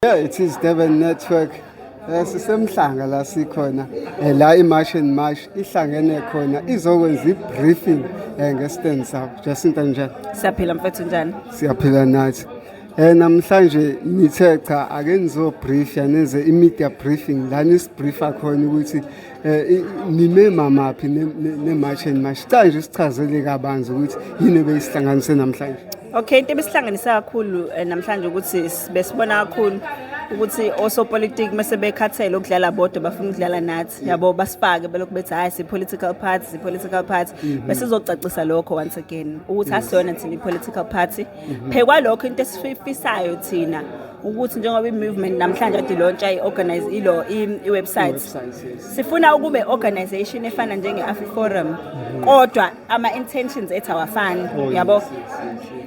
Yeah, it is Durban Network. Sisemhlanga la sikhona la iMarch and March ihlangene khona izokwenza i-briefing nge-stand sakho. Jacinta njani? Siyaphila mfethu njani? Siyaphila nathi. Namhlanje nithe cha ake nizobrief yanenze i-media briefing la nisbriefa khona ukuthi nime mamaphi ne-March and March. Cha nje sichazele kabanzi ukuthi yini beyisihlanganise namhlanje. Okay, into ebesihlanganisa kakhulu namhlanje ukuthi besibona kakhulu ukuthi osopolitiki mase bekhathele ukudlala bodwa bafuna ukudlala nathi yabo basifake belokhu bethi hayi si-political party besizocacisa lokho once again ukuthi asiyona thina i-political party phekwa lokho into esifisayo thina ukuthi njengoba i-movement namhlanje ade launcha i-organize i-website sifuna ukube organization efana njenge-AfriForum kodwa ama-intentions ethu awafani yabo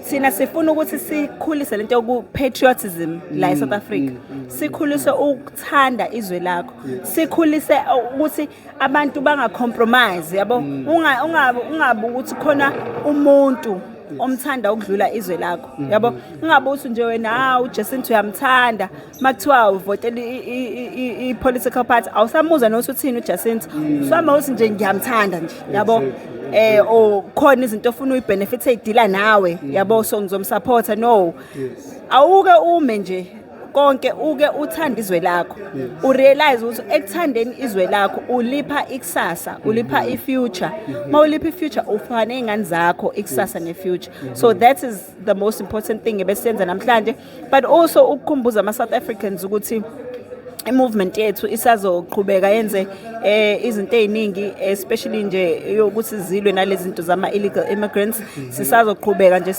sina sifuna ukuthi sikhulise lento yoku-patriotism la eSouth Africa sikhulise ukuthanda izwe lakho sikhulise ukuthi abantu bangacompromise yabo ungabe ukuthi khona umuntu omthanda ukudlula izwe lakho yabo ungabe uthi nje wena uJacinta uyamthanda makuthiwa uvotela i-political party awusamuza nokuthi uthini uJacinta usama uthi nje ngiyamthanda nje yabo khona izinto ofuna uyibenefit edila nawe yabo so ngizomsupporta no awuke ume nje konke uke uthanda izwe lakho urealize ukuthi ekuthandeni izwe lakho ulipha ikusasa ulipha ifuture mawulipha ifuture ufana izingane zakho ikusasa nefuture so that is the most important thing ebesenza namhlanje but also ukukhumbuza ama-South Africans ukuthi i-movement yethu isazoqhubeka yenze izinto eziningi especially nje yokuthi zilwe nalezi zinto zama-illegal immigrants sisazoqhubeka nje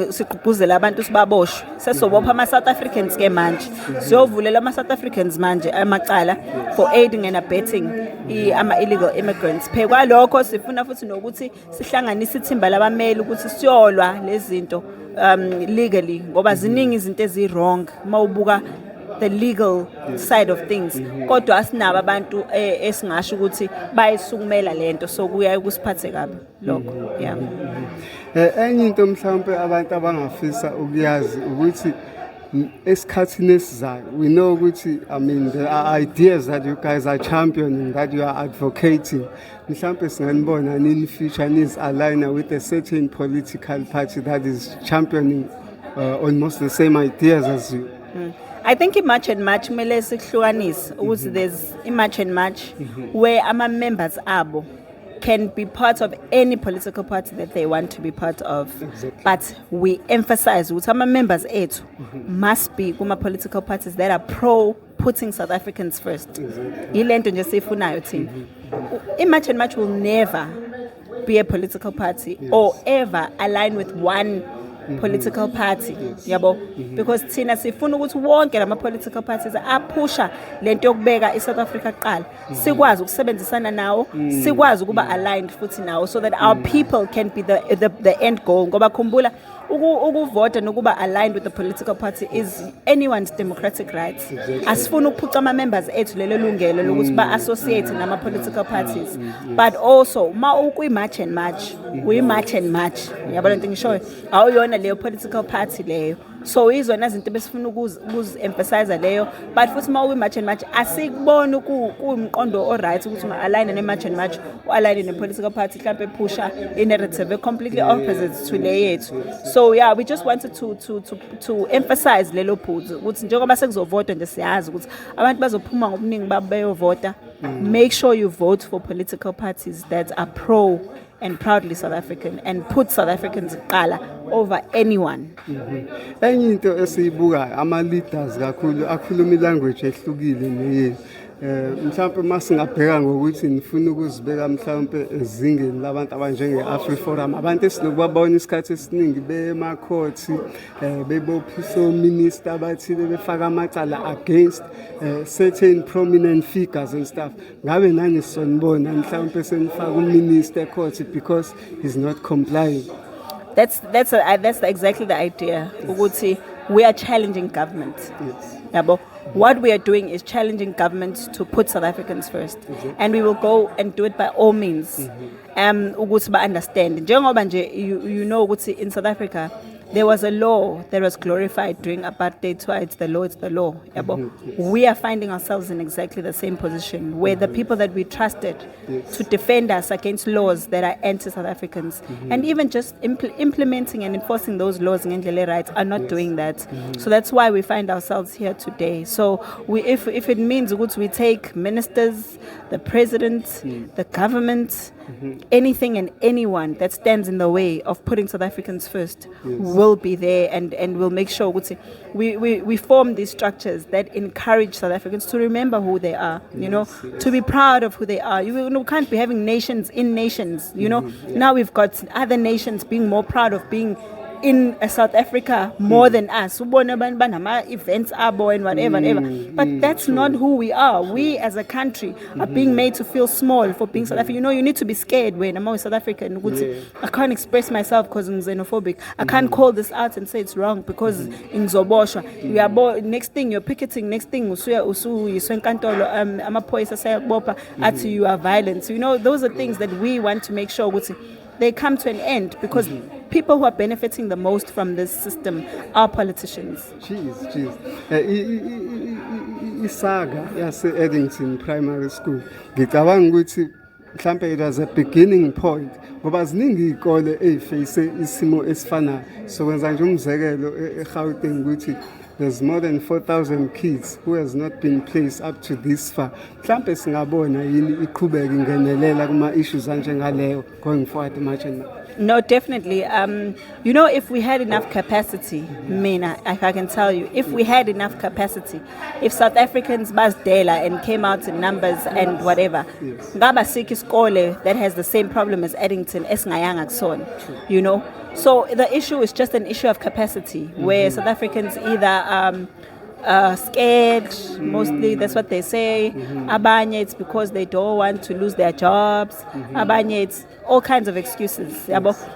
sigqugquzela abantu sibaboshwe sesobopha ama-South Africans ke manje siyovulela ama-South Africans manje amacala for aiding and abetting ama-illegal immigrants phekwa lokho sifuna futhi nokuthi sihlanganise ithimba labameli ukuthi siyolwa lezi zinto legally ngoba ziningi izinto ezi-wrong mawubuka the legal side of things kodwa asinabo abantu esingasho ukuthi bayisukumela lento so kuya ukusiphathe kabi lokho yeah enye into mhlawumbe abantu abangafisa ukuyazi ukuthi esikhathini esizayo we know ukuthi I mean there are ideas that you guys are championing that you are advocating mhlawumbe singanibona nini future needs align with a certain political party that is championing almost the same ideas as you. I think i-March and March kumele sikuhlukanise ukuthi there's i-March and March where ama-members abo can be part of any political party that they want to be part of but we emphasize ukuthi ama-members ethu must be kuma-political parties that are putting South Africans first yilento nje siyifunayo thina i-March and March will never be a political party or ever align with one political party yabo because thina sifuna ukuthi wonke lama political parties aphusha lento yokubeka iSouth Africa kuqala sikwazi ukusebenzisana nawo sikwazi ukuba aligned futhi nawo so that our people can be the end goal ngoba khumbula ukuvota nokuba aligned with the political party is anyone's democratic rights asifuna ukuphuca ama-members ethu lelo lungelo lokuthi ba-associate nama-political parties but also ma ukwi-March and March uyi-March and March yabo lento ngishoyo awuyona leyo political party leyo so izona zinto besifuna ukuzi-emphasize leyo but futhi ma uyi-March and March asikuboni kuwumqondo oright ukuthi unga-align ne-March and March u-align ne-political party mhlawumbe ephusha i-narrative completely opposite to le yethu so yeah we just wanted to emphasize lelo phuthu ukuthi njengoba sekuzovotwa nje siyazi ukuthi abantu bazophuma ngobuningi babo beyovota make sure you vote for political parties that are pro and proudly South African and put South Africans kuqala over anyone. Enye into esiyibukayo ama-leaders kakhulu akhuluma ilanguage ehlukile neyethu mhlawumbe masingabheka ngokuthi nifuna ukuzibeka mhlawumbe ezingeni labantu abanjenge-AfriForum abantu esinokubabona isikhathi esiningi bemakhothi bebophisa ominister abathile befaka amacala against certain prominent figures and stuff ngabe nani sonibona mhlawumbe senifaka uminister ecourt because he's not complying. That's exactly the idea ukuthi we are challenging government yabo what we are doing is challenging governments to put South Africans first and we will go and do it by all means ukuthi ba understand njengoba nje you know ukuthi in South Africa there was a law that was glorified during apartheid, so it's the law, it's the law. Yabo. We are finding ourselves in exactly the same position where the people that we trusted to defend us against laws that are anti-South Africans and even just implementing and enforcing those laws ngendlela rights are not doing that. So that's why we find ourselves here today. So if it means we take ministers, the president, the government, anything and anyone that stands in the way of putting South Africans first will be there and will make sure we form these structures that encourage South Africans to remember who they are, to be proud of who they are. We can't be having nations in nations, Now we've got other nations being more proud of being in South Africa more than us. Events abo and whatever. But that's not who we are. We as a country are being made to feel small for being South African. You need to be scared when I'm South African. I can't express myself because I'm xenophobic. I can't call this out and say it's wrong because in Zoboshwa. Next thing you're picketing, next thing you are violent. Those are things that we want to make sure they come to an end because people who are benefiting the most from this system are politicians. Jeez. Isaga yase-Eddington Primary School. Ngicabanga ukuthi mhlambe it was a beginning point ngoba ziningi izikole eziface isimo esifanayo. So kwenza nje umzekelo eGauteng ukuthi there's more than 4,000 kids who has not been placed up to this far. Mhlambe singabona yini iqhubeka ingenelela kuma issues anjengaleyo going forward much and No, definitely. If we had enough capacity, I can tell you, if we had enough capacity, if South Africans basdela and came out in numbers and whatever, ngaba sikho isikole that has the same problem as Eddington, esingayanga kusona, So the issue is just an issue of capacity, where South Africans either scared, mostly that's what they say. Abanye, it's because they don't want to lose their jobs. Abanye, it's all kinds of excuses.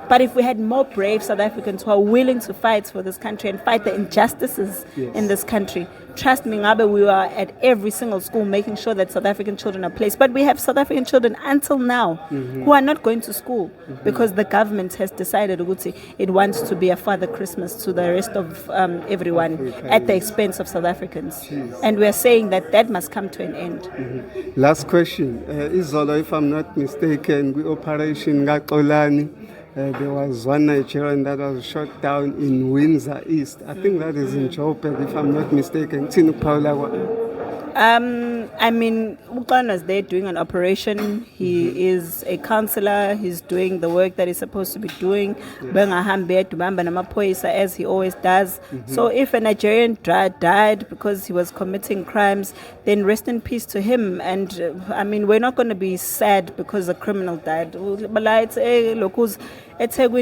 But if we had more brave South Africans who are willing to fight for this country and fight the injustices in this country, trust me, Ngabe, we are at every single school making sure that South African children are placed. But we have South African children until now who are not going to school because the government has decided it wants to be a Father Christmas to the rest of everyone at the expense of South Africans. And we are saying that must come to an end. Last question. Izolo, if I'm not mistaken, we Operation Ngaxolani. There was one Nigerian that was shot down in Windsor East. I think that is in Joburg, if I'm not mistaken. Uqan was there doing an operation. He is a counselor. He's doing the work that he's supposed to be doing. As he always does. So if a Nigerian died because he was committing crimes, then rest in peace to him. And we're not going to be sad because a criminal died. When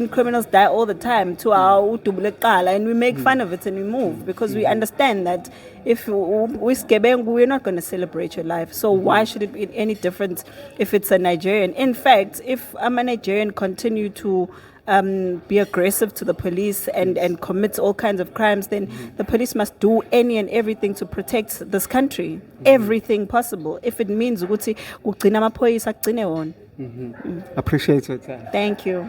criminals die all the time, and we make fun of it and we move because we understand that if we're not going to celebrate your life. So why should it be any different if it's a Nigerian? In fact, if I'm a Nigerian continue to be aggressive to the police and commit all kinds of crimes, then the police must do any and everything to protect this country. Everything possible. If it means appreciate your time. Thank you.